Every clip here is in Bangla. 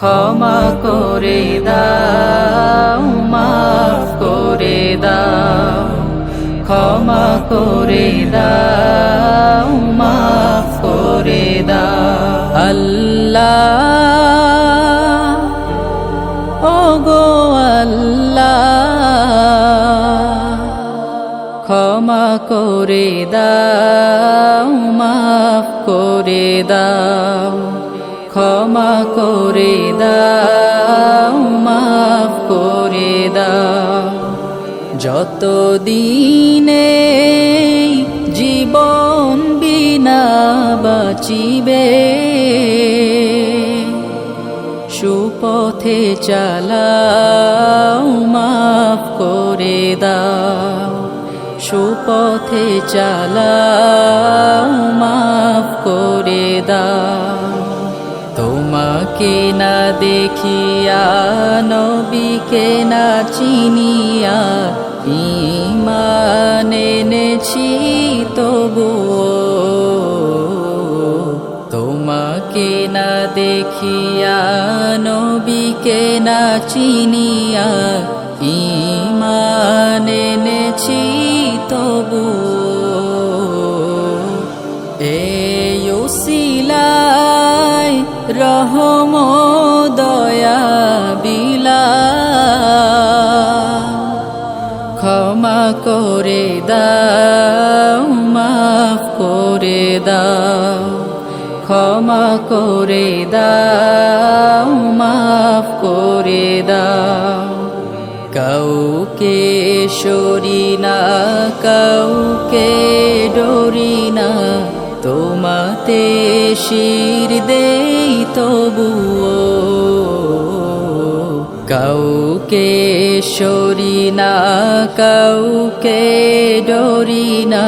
ক্ষমা করে দাও, মাফ করে দাও, ক্ষমা করে দাও, মাফ করে দাও। আল্লাহ, ওগো আল্লাহ, ক্ষমা করে দাও, মাফ করে দাও, ক্ষমা করে দাও, মাফ করে দাও। যত দিনে জীবন বিনা বাঁচিবে, সুপথে চালাও, মাফ করে দাও, সুপথে চালাও, মাফ করে দাও। তোমাকে না দেখিয়া, নবীকে না চিনিয়া, ঈমান এনেছি তবুও। তোমাকে না দেখিয়া, নবীকে না চিনিয়া, ঈমান এনেছি তবুও। এই উসিলায় রহম দয়া বিলাও, ক্ষমা করে দাও, মাফ করে দাও, ক্ষমা করে দাও, মাফ করে দাও। কাউকে সরি না, কাউকে ডরি না, তোমাতে শির দেই তবুও। কাউকে সরি না, কাউকে ডরি না,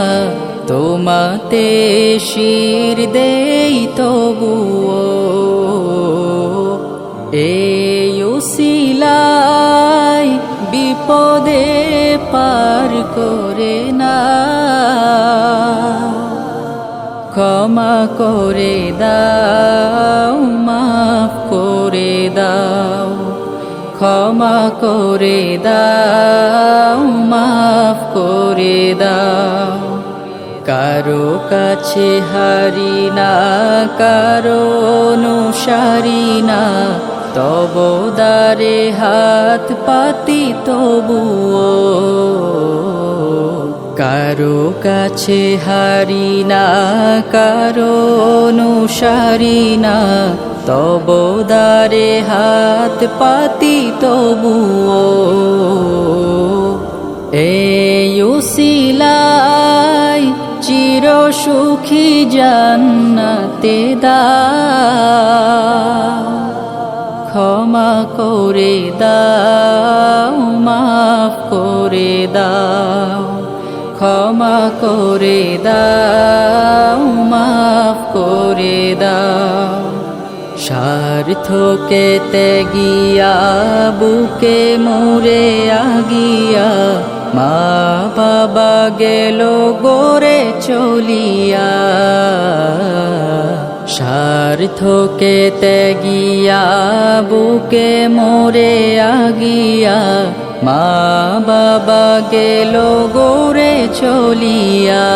তোমাতে শির দেই তবুও। এই উসিলায় বিপদে পার করে না, ক্ষমা করে দাও, মাফ করে দাও, ক্ষমা করে দাও, মাফ করে দাও। কারো কাছে হারি না, কারো অনুসারী না, তব দ্বারে হাত পাতি তবুও। কারো কাছে হারি না, কারো অনুসারী না, তব দ্বারে হাত পাতি তবুও। এই উসিলায় চির সুখী জান্নাতে দাও, ক্ষমা করে দাও, মাফ করে দাও, ক্ষমা করে দাও, মাফ করে দাও। স্বার্থকে ত্যাগিয়া, বুকে মোরে আগিয়া, মা বাবা গেল গোরে চলিয়া। স্বার্থকে ত্যাগিয়া, বুকে মোরে আগিয়া, মা বাবা গেল গোরে চলিয়া।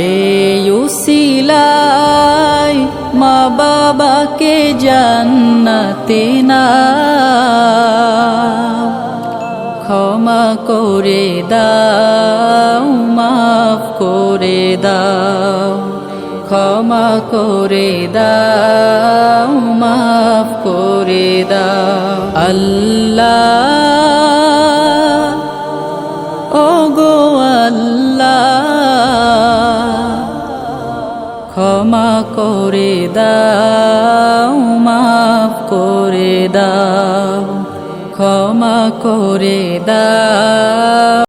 এই উসিলায় মা বাবাকে জান্নাতে নাও, ক্ষমা করে দাও, মাফ করে দাও, ক্ষমা করে দাও, মাফ করে দাও। আল্লাহ, ওগো আল্লাহ, ক্ষমা করে দাও, মাফ করে দাও, ক্ষমা করে দাও।